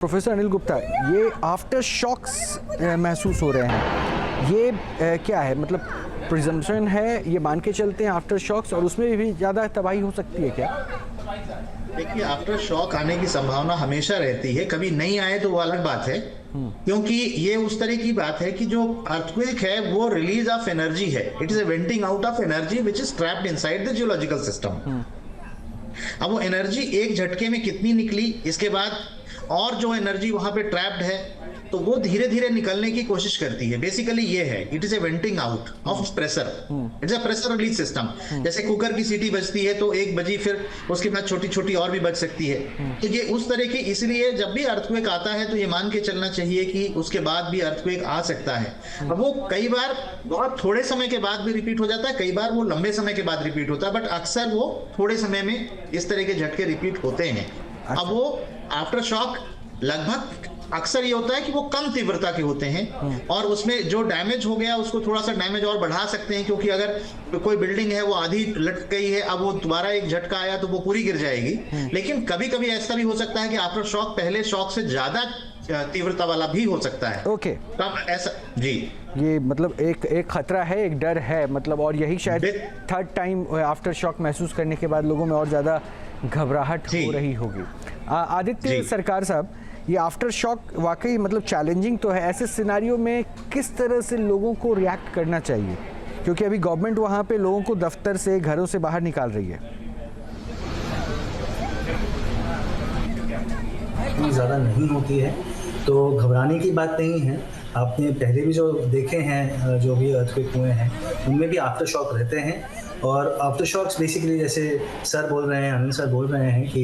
Professor Anil Gupta, ये after shocks महसूस हो रहे हैं, ये क्या है? मतलब प्रिजम्पशन है, ये मान के चलते हैं आफ्टर शॉक्स, और उसमें भी ज़्यादा तबाही हो सकती है क्या? देखिए, आफ्टर शॉक आने की संभावना हमेशा रहती है, कभी नहीं आए तो वो अलग बात है। क्योंकि ये उस तरह की बात है कि जो अर्थक्वेक है वो रिलीज ऑफ एनर्जी है, it is a venting out of energy which is trapped inside the geological system. अब वो एनर्जी एक झटके में कितनी निकली, इसके बाद और जो एनर्जी वहां पे ट्रैप्ड है तो वो धीरे धीरे निकलने की कोशिश करती है। बेसिकली ये है, it is a venting out of pressure, it's a pressure release system. जैसे कुकर की सीटी बजती है तो एक बजी, फिर उसके बाद छोटी छोटी और भी बज सकती है। तो ये उस तरह की, इसलिए जब भी अर्थक्वेक आता है तो ये मान के चलना चाहिए कि उसके बाद भी अर्थक्वेक आ सकता है। अब वो कई बार बहुत थोड़े समय के बाद भी रिपीट हो जाता है, कई बार वो लंबे समय के बाद रिपीट होता है, बट अक्सर वो थोड़े समय में इस तरह के झटके रिपीट होते हैं। अब वो आफ्टर शॉक लगभग अक्सर ये होता है कि वो कम तीव्रता के होते हैं, और उसमें जो डैमेज हो गया उसको थोड़ा सा डैमेज और बढ़ा सकते हैं, क्योंकि अगर कोई बिल्डिंग है वो आधी लटक गई है, अब वो दोबारा एक झटका आया तो वो पूरी गिर जाएगी। लेकिन कभी कभी ऐसा भी हो सकता है कि आफ्टर शॉक पहले शॉक से ज्यादा तीव्रता वाला भी हो सकता है। ओके, तब ऐसा जी, ये मतलब एक खतरा है, एक डर है, मतलब, और यही शायद थर्ड टाइम आफ्टर शॉक महसूस करने के बाद लोगों में और ज़्यादा घबराहट हो रही होगी। आदित्य सरकार साहब, ये आफ्टर शॉक वाकई मतलब चैलेंजिंग तो है। ऐसे सिनारियो में किस तरह से लोगों को रिएक्ट करना चाहिए, क्योंकि अभी गवर्नमेंट वहाँ पे लोगों को दफ्तर से, घरों से बाहर निकाल रही है? इतनी ज़्यादा नहीं होती है तो घबराने की बात नहीं है। आपने पहले भी जो देखे हैं, जो भी अर्थक्वेक हुए हैं, उनमें भी आफ्टर शॉक रहते हैं। और आफ्टर शॉक्स बेसिकली, जैसे सर बोल रहे हैं, अनिल सर बोल रहे हैं कि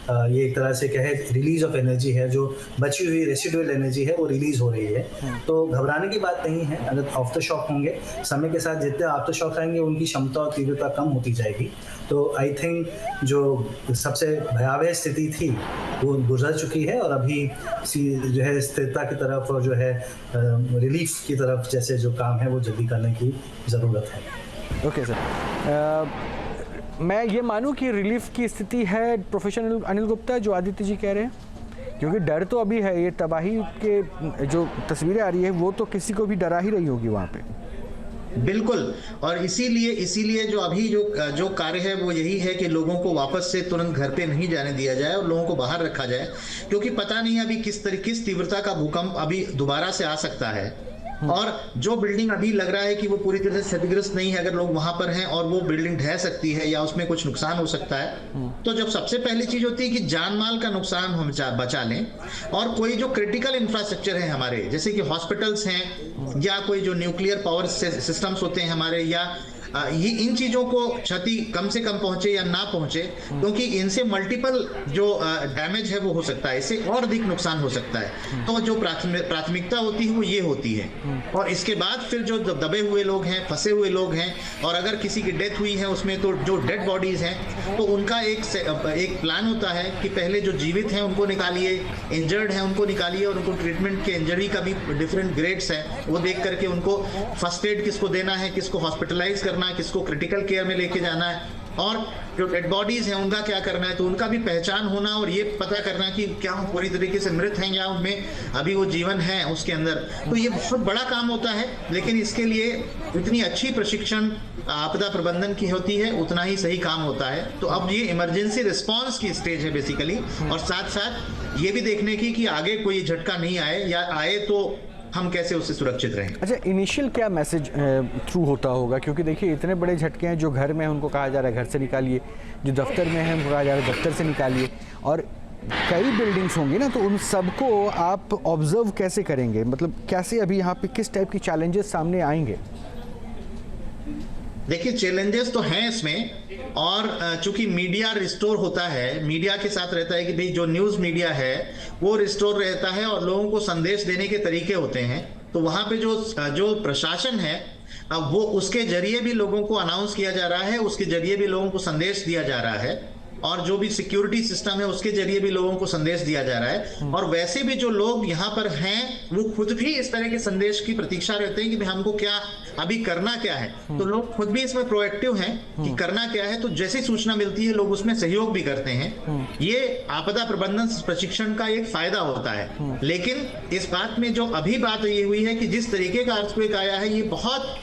ये एक तरह से क्या है, रिलीज ऑफ एनर्जी है, जो बची हुई रेसिडुअल एनर्जी है वो रिलीज हो रही है। तो घबराने की बात नहीं है। अगर आफ्टर शॉक होंगे, समय के साथ जितने आफ्टर शॉक आएंगे उनकी क्षमता और तीव्रता कम होती जाएगी। तो आई थिंक जो सबसे भयावह स्थिति थी वो गुजर चुकी है, और अभी जो है स्थिरता की तरफ और जो है रिलीफ की तरफ जैसे जो काम है वो जल्दी करने की ज़रूरत है। ओके सर, मैं ये मानूं कि रिलीफ की स्थिति है, प्रोफेसर अनिल गुप्ता, जो आदित्य जी कह रहे हैं? क्योंकि डर तो अभी है, ये तबाही के जो तस्वीरें आ रही है वो तो किसी को भी डरा ही रही होगी वहाँ पे। बिल्कुल, और इसीलिए जो अभी जो कार्य है वो यही है कि लोगों को वापस से तुरंत घर पे नहीं जाने दिया जाए और लोगों को बाहर रखा जाए, क्योंकि पता नहीं अभी किस तीव्रता का भूकंप अभी दोबारा से आ सकता है। और जो बिल्डिंग अभी लग रहा है कि वो पूरी तरह से क्षतिग्रस्त नहीं है, अगर लोग वहां पर हैं और वो बिल्डिंग ढह सकती है या उसमें कुछ नुकसान हो सकता है, तो जब सबसे पहली चीज होती है कि जान माल का नुकसान हम बचा लें। और कोई जो क्रिटिकल इंफ्रास्ट्रक्चर है हमारे, जैसे कि हॉस्पिटल्स हैं या कोई जो न्यूक्लियर पावर सिस्टम्स होते हैं हमारे, या ये इन चीजों को क्षति कम से कम पहुंचे या ना पहुंचे, क्योंकि इनसे मल्टीपल जो डैमेज है वो हो सकता है, इससे और अधिक नुकसान हो सकता है। तो जो प्राथमिकता होती है वो ये होती है। और इसके बाद फिर जो दबे हुए लोग हैं, फंसे हुए लोग हैं, और अगर किसी की डेथ हुई है उसमें, तो जो डेड बॉडीज हैं तो उनका एक प्लान होता है कि पहले जो जीवित हैं उनको निकालिए, इंजर्ड हैं उनको निकालिए, और उनको ट्रीटमेंट के इंजरी का भी डिफरेंट ग्रेड्स हैं, वो देख करके उनको फर्स्ट एड किसको देना है, किसको हॉस्पिटलाइज करना है, किसको क्रिटिकल केयर में लेके जाना है, और जो डेड बॉडीज हैं उनका क्या करना है, तो उनका भी पहचान होना, और ये पता करना कि क्या वो पूरी तरीके से मृत हैं या उनमें अभी वो जीवन है उसके अंदर। तो ये बहुत बड़ा काम होता है, लेकिन इसके लिए इतनी अच्छी प्रशिक्षण आपदा प्रबंधन की होती है, उतना ही सही काम होता है। तो अब ये इमरजेंसी रिस्पॉन्स की स्टेज है बेसिकली, और साथ साथ ये भी देखने की कि आगे कोई झटका नहीं आए, या आए तो हम कैसे उससे सुरक्षित रहें। अच्छा, इनिशियल क्या मैसेज थ्रू होता होगा? क्योंकि देखिए इतने बड़े झटके हैं, जो घर में हैं उनको कहा जा रहा है घर से निकालिए, जो दफ्तर में हैं उनको कहा जा रहा है दफ्तर से निकालिए, और कई बिल्डिंग्स होंगी ना, तो उन सबको आप ऑब्जर्व कैसे करेंगे? मतलब कैसे अभी यहाँ पे किस टाइप की चैलेंजेस सामने आएंगे? देखिए, चैलेंजेस तो हैं इसमें, और चूंकि मीडिया रिस्टोर होता है, मीडिया के साथ रहता है कि भाई जो न्यूज़ मीडिया है वो रिस्टोर रहता है, और लोगों को संदेश देने के तरीके होते हैं। तो वहाँ पे जो प्रशासन है, अब वो उसके जरिए भी लोगों को अनाउंस किया जा रहा है, उसके जरिए भी लोगों को संदेश दिया जा रहा है, और जो भी सिक्योरिटी सिस्टम है उसके जरिए भी लोगों को संदेश दिया जा रहा है। और वैसे भी जो लोग यहाँ पर हैं वो खुद भी इस तरह के संदेश की प्रतीक्षा रहते हैं कि हमको क्या अभी करना क्या है, तो लोग खुद भी इसमें प्रोएक्टिव हैं कि करना क्या है। तो जैसी सूचना मिलती है लोग उसमें सहयोग भी करते हैं। ये आपदा प्रबंधन प्रशिक्षण का एक फायदा होता है। लेकिन इस बात में जो अभी बात ये हुई है कि जिस तरीके का अर्थक्वेक आया है, ये बहुत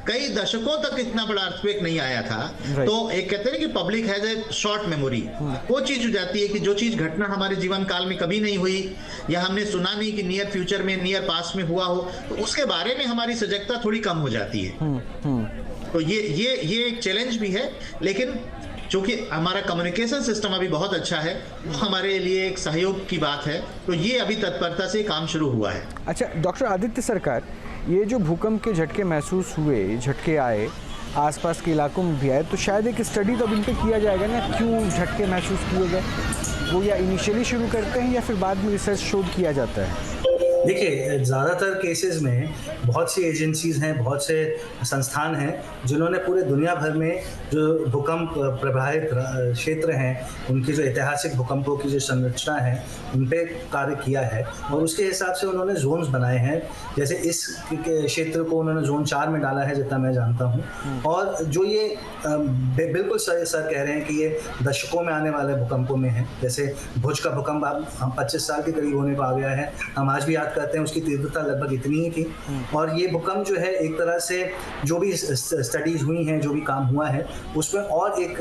कई दशकों तक इतना बड़ा अर्थक्वेक नहीं आया था। तो एक कहते हैं कि public has a short memory, वो चीज हो जाती है कि जो चीज घटना हमारे जीवन काल में कभी नहीं हुई या हमने सुना नहीं कि नियर फ्यूचर में, नियर पास्ट में हुआ हो, तो उसके बारे में हमारी सजगता थोड़ी कम हो जाती है। तो ये एक चैलेंज भी है, लेकिन चूंकि हमारा कम्युनिकेशन सिस्टम अभी बहुत अच्छा है, हमारे लिए एक सहयोग की बात है। तो ये अभी तत्परता से काम शुरू हुआ है। अच्छा डॉक्टर आदित्य सरकार, ये जो भूकंप के झटके महसूस हुए, झटके आए, आसपास के इलाकों में भी आए, तो शायद एक स्टडी तो अब इन पे किया जाएगा ना, क्यों झटके महसूस किए गए, वो या इनिशियली शुरू करते हैं या फिर बाद में रिसर्च शोध किया जाता है? देखिए, ज़्यादातर केसेस में बहुत सी एजेंसीज़ हैं, बहुत से संस्थान हैं जिन्होंने पूरे दुनिया भर में जो भूकंप प्रभावित क्षेत्र हैं, उनकी जो ऐतिहासिक भूकंपों की जो संरचना है, उन पे कार्य किया है और उसके हिसाब से उन्होंने जोन्स बनाए हैं। जैसे इस क्षेत्र को उन्होंने जोन 4 में डाला है जितना मैं जानता हूँ। और जो ये बिल्कुल सर कह रहे हैं कि ये दशकों में आने वाले भूकंपों में है। जैसे भुज का भूकंप हम 25 साल के करीब होने को आ गया है, हम आज भी याद करते हैं, उसकी तीव्रता लगभग इतनी ही थी। और ये भूकंप जो है एक तरह से जो भी स्टडीज हुई हैं, जो भी काम हुआ है, उसमें और एक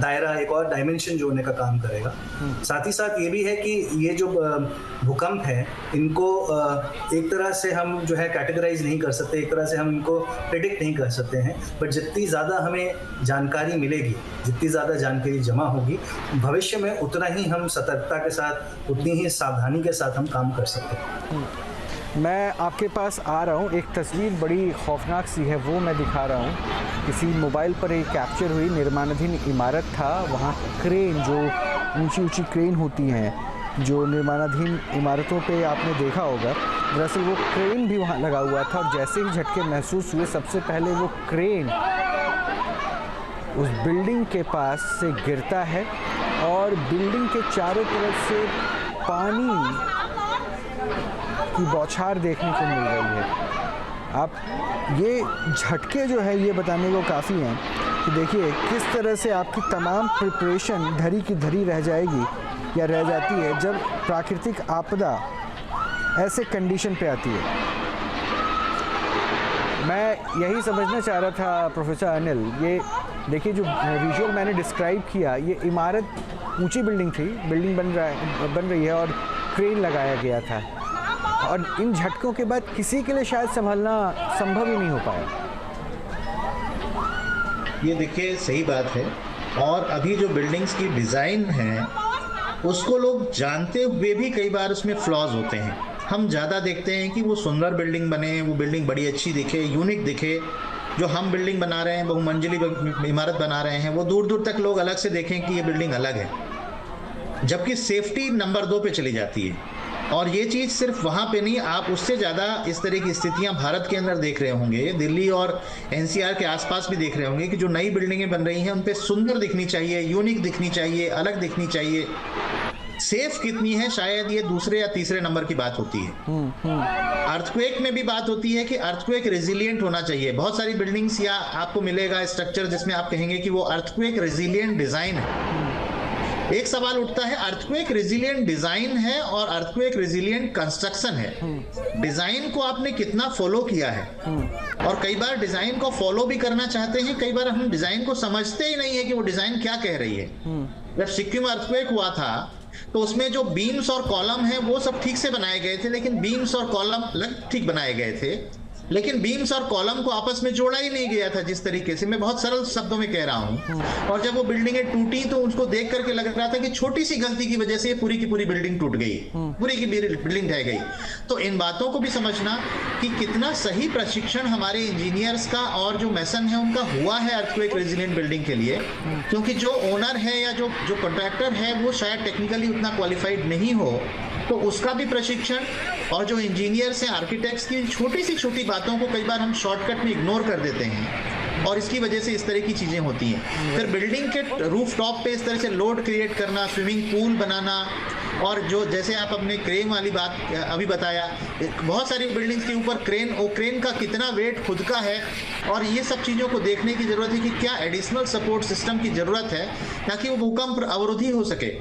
दायरा, एक और डायमेंशन जोड़ने का काम करेगा। साथ ही साथ ये भी है कि ये जो भूकंप है, इनको एक तरह से हम जो है कैटेगराइज नहीं कर सकते, एक तरह से हम इनको प्रेडिक्ट नहीं कर सकते हैं। बट जितनी ज़्यादा हमें जानकारी मिलेगी, जितनी ज़्यादा जानकारी जमा होगी, भविष्य में उतना ही हम सतर्कता के साथ, उतनी ही सावधानी के साथ हम काम कर सकते हैं। मैं आपके पास आ रहा हूँ, एक तस्वीर बड़ी खौफनाक सी है, वो मैं दिखा रहा हूँ। किसी मोबाइल पर एक कैप्चर हुई निर्माणाधीन इमारत था, वहाँ क्रेन, जो ऊंची ऊंची क्रेन होती हैं जो निर्माणाधीन इमारतों पे आपने देखा होगा, दरअसल वो क्रेन भी वहाँ लगा हुआ था। और जैसे ही झटके महसूस हुए, सबसे पहले वो क्रेन उस बिल्डिंग के पास से गिरता है और बिल्डिंग के चारों तरफ से पानी की बौछार देखने को मिल रही है। आप ये झटके जो है ये बताने को काफ़ी हैं कि देखिए किस तरह से आपकी तमाम प्रिपरेशन धरी की धरी रह जाएगी या रह जाती है जब प्राकृतिक आपदा ऐसे कंडीशन पे आती है। मैं यही समझना चाह रहा था प्रोफेसर अनिल, ये देखिए जो विजुअल मैंने डिस्क्राइब किया, ये इमारत ऊंची बिल्डिंग थी, बिल्डिंग बन रही है और क्रेन लगाया गया था, और इन झटकों के बाद किसी के लिए शायद संभलना संभव ही नहीं हो पाया। ये देखिए सही बात है। और अभी जो बिल्डिंग्स की डिज़ाइन है उसको लोग जानते हुए भी कई बार उसमें फ्लॉज होते हैं। हम ज़्यादा देखते हैं कि वो सुंदर बिल्डिंग बने, वो बिल्डिंग बड़ी अच्छी दिखे, यूनिक दिखे। जो हम बिल्डिंग बना रहे हैं, बहुमंजिली इमारत बना रहे हैं, वो दूर दूर तक लोग अलग से देखें कि ये बिल्डिंग अलग है, जबकि सेफ्टी नंबर 2 पे चली जाती है। और ये चीज़ सिर्फ वहाँ पे नहीं, आप उससे ज़्यादा इस तरह की स्थितियाँ भारत के अंदर देख रहे होंगे, दिल्ली और एनसीआर के आसपास भी देख रहे होंगे कि जो नई बिल्डिंगें बन रही हैं उन पे सुंदर दिखनी चाहिए, यूनिक दिखनी चाहिए, अलग दिखनी चाहिए। सेफ कितनी है, शायद ये दूसरे या तीसरे नंबर की बात होती है। अर्थक्वेक में भी बात होती है कि अर्थक्वेक रेजिलिएंट होना चाहिए। बहुत सारी बिल्डिंग्स या आपको मिलेगा स्ट्रक्चर जिसमें आप कहेंगे कि वो अर्थक्वेक रेजिलिएंट डिज़ाइन है। एक सवाल उठता है, अर्थक्वेक रेजिलिएंट डिजाइन है और अर्थक्वेक रेजिलिएंट कंस्ट्रक्शन है, डिजाइन को आपने कितना फॉलो किया है? और कई बार डिजाइन को फॉलो भी करना चाहते हैं, कई बार हम डिजाइन को समझते ही नहीं है कि वो डिजाइन क्या कह रही है। जब सिक्किम अर्थक्वेक हुआ था तो उसमें जो बीम्स और कॉलम है वो सब ठीक से बनाए गए थे, लेकिन बीम्स और कॉलम ठीक बनाए गए थे, लेकिन बीम्स और कॉलम को आपस में जोड़ा ही नहीं गया था जिस तरीके से। मैं बहुत सरल शब्दों में कह रहा हूं। और जब वो बिल्डिंगें टूटी तो उसको देख करके लग रहा था कि छोटी सी गलती की वजह से पूरी की पूरी बिल्डिंग टूट गई, पूरी की पूरी बिल्डिंग ढह गई। तो इन बातों को भी समझना कि कितना सही प्रशिक्षण हमारे इंजीनियर्स का और जो मैसन है उनका हुआ है अर्थक्वेक रेजिलिएंट बिल्डिंग के लिए, क्योंकि जो ओनर है या जो कॉन्ट्रैक्टर है वो शायद टेक्निकली उतना क्वालिफाइड नहीं हो, तो उसका भी प्रशिक्षण, और जो इंजीनियर्स हैं, आर्किटेक्ट्स की छोटी सी छोटी बातों को कई बार हम शॉर्टकट में इग्नोर कर देते हैं और इसकी वजह से इस तरह की चीज़ें होती हैं। फिर बिल्डिंग के रूफ टॉप पे इस तरह से लोड क्रिएट करना, स्विमिंग पूल बनाना, और जो जैसे आप अपने क्रेन वाली बात अभी बताया, बहुत सारी बिल्डिंग्स के ऊपर क्रेन का कितना वेट खुद का है, और ये सब चीज़ों को देखने की ज़रूरत है कि क्या एडिशनल सपोर्ट सिस्टम की ज़रूरत है ताकि वो भूकंप अवरोधी हो सके।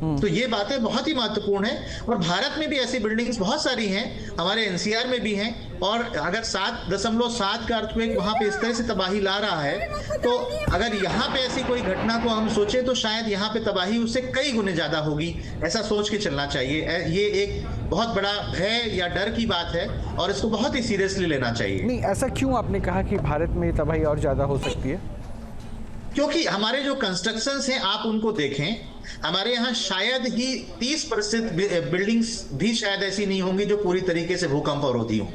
तो ये बातें बहुत ही महत्वपूर्ण है, और भारत में भी ऐसी बिल्डिंग्स बहुत सारी हैं, हमारे एनसीआर में भी हैं, और अगर 7.7 का अर्थक्वेक वहां पे इस तरह से तबाही ला रहा है, तो अगर यहाँ पे ऐसी कोई घटना को हम सोचे तो शायद यहाँ पे तबाही उससे कई गुने ज्यादा होगी, ऐसा सोच के चलना चाहिए। ये एक बहुत बड़ा भय या डर की बात है, और इसको बहुत ही सीरियसली लेना चाहिए। नहीं, ऐसा क्यों आपने कहा कि भारत में तबाही और ज्यादा हो सकती है? क्योंकि हमारे जो कंस्ट्रक्शंस हैं आप उनको देखें, हमारे यहाँ शायद ही 30% बिल्डिंग्स भी शायद ऐसी नहीं होंगी जो पूरी तरीके से भूकंप अवरोधी हों।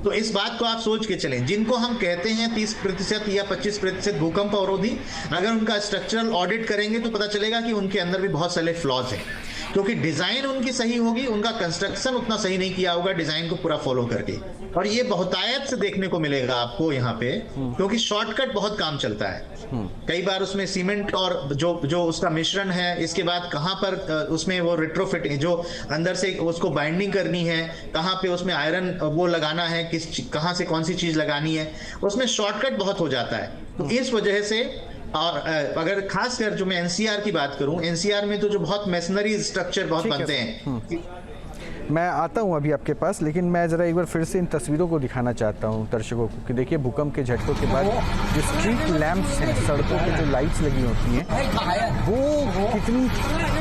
तो इस बात को आप सोच के चलें, जिनको हम कहते हैं 30% या 25% भूकंप अवरोधी, अगर उनका स्ट्रक्चरल ऑडिट करेंगे तो पता चलेगा कि उनके अंदर भी बहुत सारे फ्लॉज हैं, क्योंकि डिजाइन उनकी सही होगी, उनका कंस्ट्रक्शन उतना सही नहीं किया होगा डिजाइन को पूरा फॉलो करके। और ये बहुतायत से देखने को मिलेगा आपको यहाँ पे, क्योंकि शॉर्टकट बहुत काम चलता है। कई बार उसमें सीमेंट और जो उसका मिश्रण है, इसके बाद कहाँ पर उसमें वो रिट्रोफिट जो अंदर से उसको बाइंडिंग करनी है, कहाँ पे उसमें आयरन वो लगाना है, कहाँ से कौन सी चीज लगानी है, उसमें शॉर्टकट बहुत हो जाता है। तो इस वजह से, और अगर खासकर जो मैं एनसीआर की बात करूं, एनसीआर में तो जो बहुत मैसनरी स्ट्रक्चर बहुत बनते हैं। मैं आता हूं अभी आपके पास, लेकिन मैं ज़रा एक बार फिर से इन तस्वीरों को दिखाना चाहता हूं दर्शकों को कि देखिए भूकंप के झटकों के बाद जो स्ट्रीट लैंप्स हैं, सड़कों पे जो लाइट्स लगी होती हैं, वो कितनी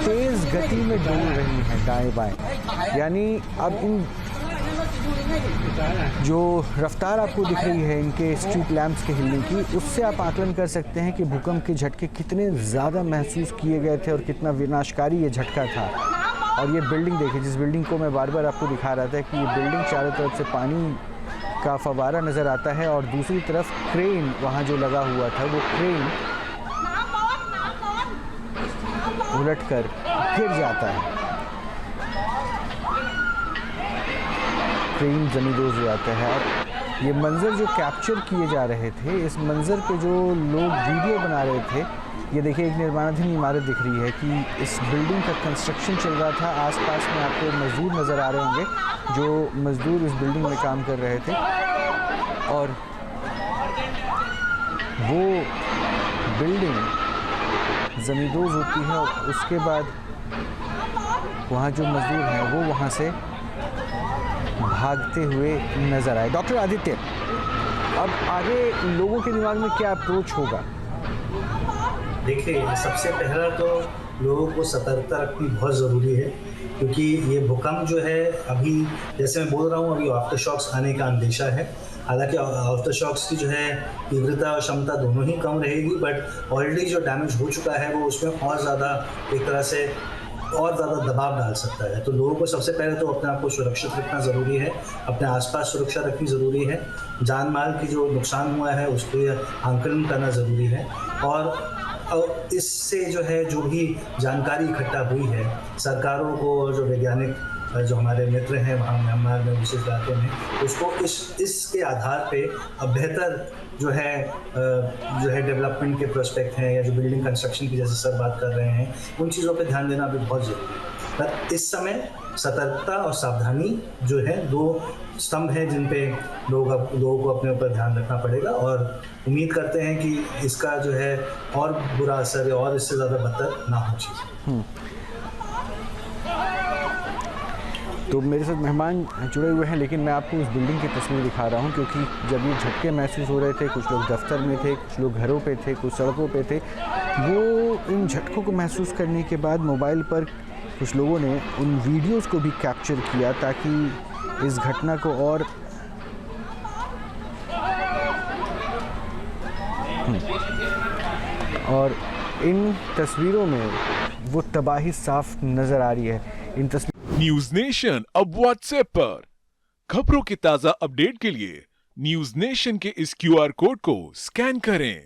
तेज़ गति में डोल रही हैं दाएं बाएं। यानी अब इन जो रफ्तार आपको दिख रही है इनके स्ट्रीट लैंप्स के हिलने की, उससे आप आकलन कर सकते हैं कि भूकंप के झटके कितने ज़्यादा महसूस किए गए थे और कितना विनाशकारी ये झटका था। और ये बिल्डिंग देखिए, जिस बिल्डिंग को मैं बार बार आपको दिखा रहा था कि ये बिल्डिंग चारों तरफ से पानी का फवारा नज़र आता है, और दूसरी तरफ क्रेन वहाँ जो लगा हुआ था, वो क्रेन उलटकर गिर जाता है, क्रेन जमींदोज़ हो जाता है। और ये मंज़र जो कैप्चर किए जा रहे थे, इस मंज़र पे जो लोग वीडियो बना रहे थे, ये देखिए एक निर्माणाधीन इमारत दिख रही है कि इस बिल्डिंग का कंस्ट्रक्शन चल रहा था। आसपास में आपको मजदूर नज़र आ रहे होंगे, जो मजदूर इस बिल्डिंग में काम कर रहे थे, और वो बिल्डिंग जमींदोज़ होती है, और उसके बाद वहाँ जो मजदूर हैं वो वहाँ से भागते हुए नज़र आए। डॉक्टर आदित्य, अब आगे लोगों के दिमाग में क्या अप्रोच होगा? देखिए, सबसे पहला तो लोगों को सतर्कता रखनी बहुत ज़रूरी है, क्योंकि ये भूकंप जो है, अभी जैसे मैं बोल रहा हूँ, अभी आफ्टर शॉक्स आने का अंदेशा है। हालांकि आफ्टर शॉक्स की जो है तीव्रता और क्षमता दोनों ही कम रहेगी, बट ऑलरेडी जो डैमेज हो चुका है वो उसमें और ज़्यादा एक तरह से और ज़्यादा दबाव डाल सकता है। तो लोगों को सबसे पहले तो अपने आप को सुरक्षित रखना ज़रूरी है, अपने आसपास सुरक्षा रखनी ज़रूरी है, जान माल की जो नुकसान हुआ है उसको आंकलन करना ज़रूरी है, और इससे जो है जो भी जानकारी इकट्ठा हुई है सरकारों को, और जो वैज्ञानिक जो हमारे मित्र हैं वहाँ म्यांमार में विशेष इलाके में, उसको इसके आधार पे अब बेहतर जो है डेवलपमेंट के प्रोस्पेक्ट हैं, या जो बिल्डिंग कंस्ट्रक्शन की जैसे सर बात कर रहे हैं, उन चीज़ों पे ध्यान देना भी बहुत ज़रूरी है। पर इस समय सतर्कता और सावधानी जो है दो स्तंभ हैं जिन पे लोगों को अपने ऊपर ध्यान रखना पड़ेगा, और उम्मीद करते हैं कि इसका जो है और बुरा असर और इससे ज़्यादा बदतर ना हो चीज़। तो मेरे साथ मेहमान जुड़े हुए हैं, लेकिन मैं आपको उस बिल्डिंग की तस्वीर दिखा रहा हूं, क्योंकि जब ये झटके महसूस हो रहे थे, कुछ लोग दफ्तर में थे, कुछ लोग घरों पे थे, कुछ सड़कों पे थे, वो इन झटकों को महसूस करने के बाद मोबाइल पर कुछ लोगों ने उन वीडियोस को भी कैप्चर किया, ताकि इस घटना को और इन तस्वीरों में वो तबाही साफ नज़र आ रही है। इन न्यूज नेशन अब व्हाट्सएप पर खबरों के ताजा अपडेट के लिए न्यूज नेशन के इस QR कोड को स्कैन करें।